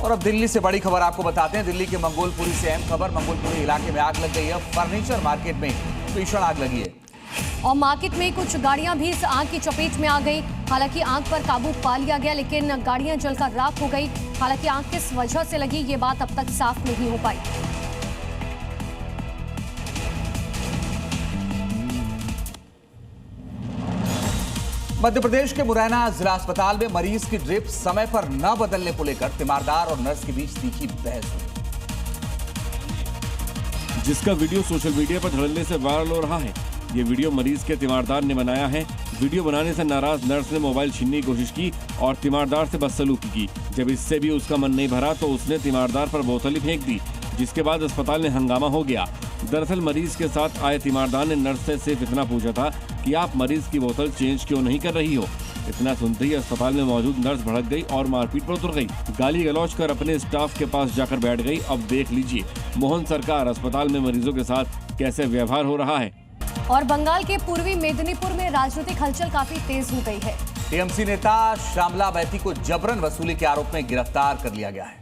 और अब दिल्ली से बड़ी खबर आपको बताते हैं। दिल्ली के मंगोलपुरी से अहम खबर। मंगोलपुरी इलाके में आग लग गई है। फर्नीचर मार्केट में भीषण आग लगी है और मार्केट में कुछ गाड़ियां भी इस आग की चपेट में आ गई। हालांकि आग पर काबू पा लिया गया, लेकिन गाड़ियां जलकर राख हो गई। हालांकि आग किस वजह से लगी ये बात अब तक साफ नहीं हो पाई। मध्य प्रदेश के मुरैना जिला अस्पताल में मरीज की ड्रिप समय पर न बदलने को लेकर तीमारदार और नर्स के बीच तीखी बहस हुई, जिसका वीडियो सोशल मीडिया पर धड़ल्ले से वायरल हो रहा है। ये वीडियो मरीज के तीमारदार ने बनाया है। वीडियो बनाने से नाराज नर्स ने मोबाइल छीनने की कोशिश की और तीमारदार से बदसलूकी की। जब इससे भी उसका मन नहीं भरा तो उसने तीमारदार पर बोतल ही फेंक दी, जिसके बाद अस्पताल में हंगामा हो गया। दरअसल मरीज के साथ आए तीमारदार ने नर्स से सिर्फ इतना पूछा था कि आप मरीज की बोतल चेंज क्यों नहीं कर रही हो। इतना सुनते ही अस्पताल में मौजूद नर्स भड़क गई और मारपीट पर उतर गई। गाली गलौज कर अपने स्टाफ के पास जाकर बैठ गई। अब देख लीजिए मोहन सरकार अस्पताल में मरीजों के साथ कैसे व्यवहार हो रहा है। और बंगाल के पूर्वी मेदिनीपुर में राजनीतिक हलचल काफी तेज हो गई है। टीएमसी नेता श्यामला बैती को जबरन वसूली के आरोप में गिरफ्तार कर लिया गया है।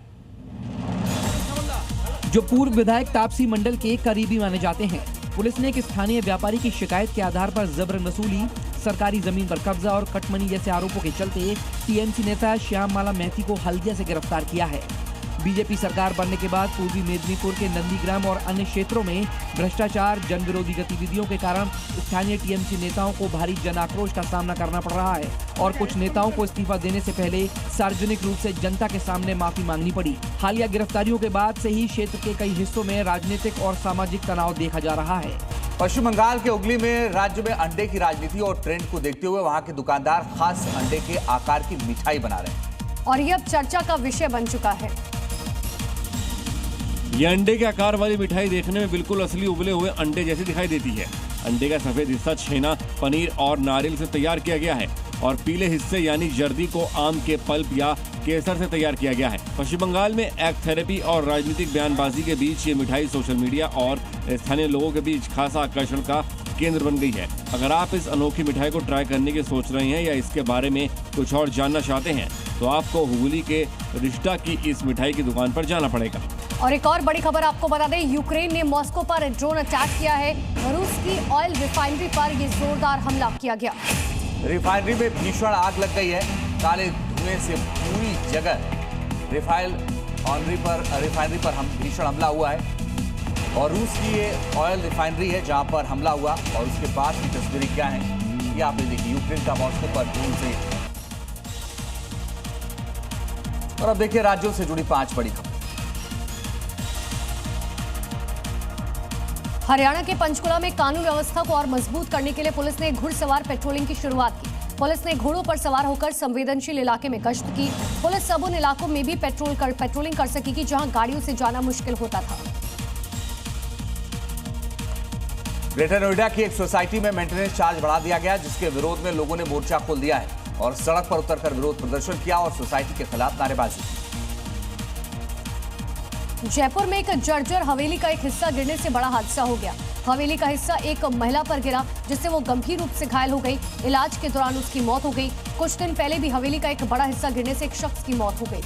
जो पूर्व विधायक तापसी मंडल के करीबी माने जाते हैं, पुलिस ने एक स्थानीय व्यापारी की शिकायत के आधार पर जबरन वसूली, सरकारी जमीन पर कब्जा और कटमनी जैसे आरोपों के चलते टीएमसी नेता श्यामला बैती को हल्दिया से गिरफ्तार किया है। बीजेपी सरकार बनने के बाद पूर्वी मेदिनीपुर के नंदीग्राम और अन्य क्षेत्रों में भ्रष्टाचार, जन विरोधी गतिविधियों के कारण स्थानीय टीएमसी नेताओं को भारी जन आक्रोश का सामना करना पड़ रहा है और कुछ नेताओं को इस्तीफा देने से पहले सार्वजनिक रूप से जनता के सामने माफी मांगनी पड़ी। हालिया गिरफ्तारियों के बाद से ही क्षेत्र के कई हिस्सों में राजनीतिक और सामाजिक तनाव देखा जा रहा है। पश्चिम बंगाल के हुगली में राज्य में अंडे की राजनीति और ट्रेंड को देखते हुए वहां के दुकानदार खास अंडे के आकार की मिठाई बना रहे हैं और ये अब चर्चा का विषय बन चुका है। ये अंडे के आकार वाली मिठाई देखने में बिल्कुल असली उबले हुए अंडे जैसी दिखाई देती है। अंडे का सफेद हिस्सा छेना, पनीर और नारियल से तैयार किया गया है और पीले हिस्से यानी जर्दी को आम के पल्प या केसर से तैयार किया गया है। पश्चिम बंगाल में एग थेरेपी और राजनीतिक बयानबाजी के बीच ये मिठाई सोशल मीडिया और स्थानीय लोगों के बीच खासा आकर्षण का केंद्र बन गई है। अगर आप इस अनोखी मिठाई को ट्राई करने की सोच रहे हैं या इसके बारे में कुछ और जानना चाहते हैं तो आपको हुगली के रिश्ता की इस मिठाई की दुकान पर जाना पड़ेगा। और एक और बड़ी खबर आपको बता दें, यूक्रेन ने मॉस्को पर ड्रोन अटैक किया है। रूस की ऑयल रिफाइनरी पर ये जोरदार हमला किया गया। रिफाइनरी में भीषण आग लग गई है। काले धुएं से पूरी जगह रिफाइनरी पर भीषण हमला हुआ है और रूस की ये ऑयल रिफाइनरी है जहां पर हमला हुआ और उसके बाद की तस्वीरें क्या हैं ये आपने देखी। यूक्रेन का मॉस्को पर ड्रोन से। और अब देखिए राज्यों से जुड़ी 5 बड़ी खबर। हरियाणा के पंचकुला में कानून व्यवस्था को और मजबूत करने के लिए पुलिस ने घुड़सवार पेट्रोलिंग की शुरुआत की। पुलिस ने घोड़ों पर सवार होकर संवेदनशील इलाके में गश्त की। पुलिस अब उन इलाकों में भी पेट्रोलिंग कर सकेगी जहां गाड़ियों से जाना मुश्किल होता था। ग्रेटर नोएडा की एक सोसाइटी में मेंटेनेंस चार्ज बढ़ा दिया गया, जिसके विरोध में लोगों ने मोर्चा खोल दिया है और सड़क पर उतरकर विरोध प्रदर्शन किया और सोसाइटी के खिलाफ नारेबाजी की। जयपुर में एक जर्जर हवेली का एक हिस्सा गिरने से बड़ा हादसा हो गया। हवेली का हिस्सा एक महिला पर गिरा, जिससे वो गंभीर रूप से घायल हो गई। इलाज के दौरान उसकी मौत हो गई। कुछ दिन पहले भी हवेली का एक बड़ा हिस्सा गिरने से एक शख्स की मौत हो गई।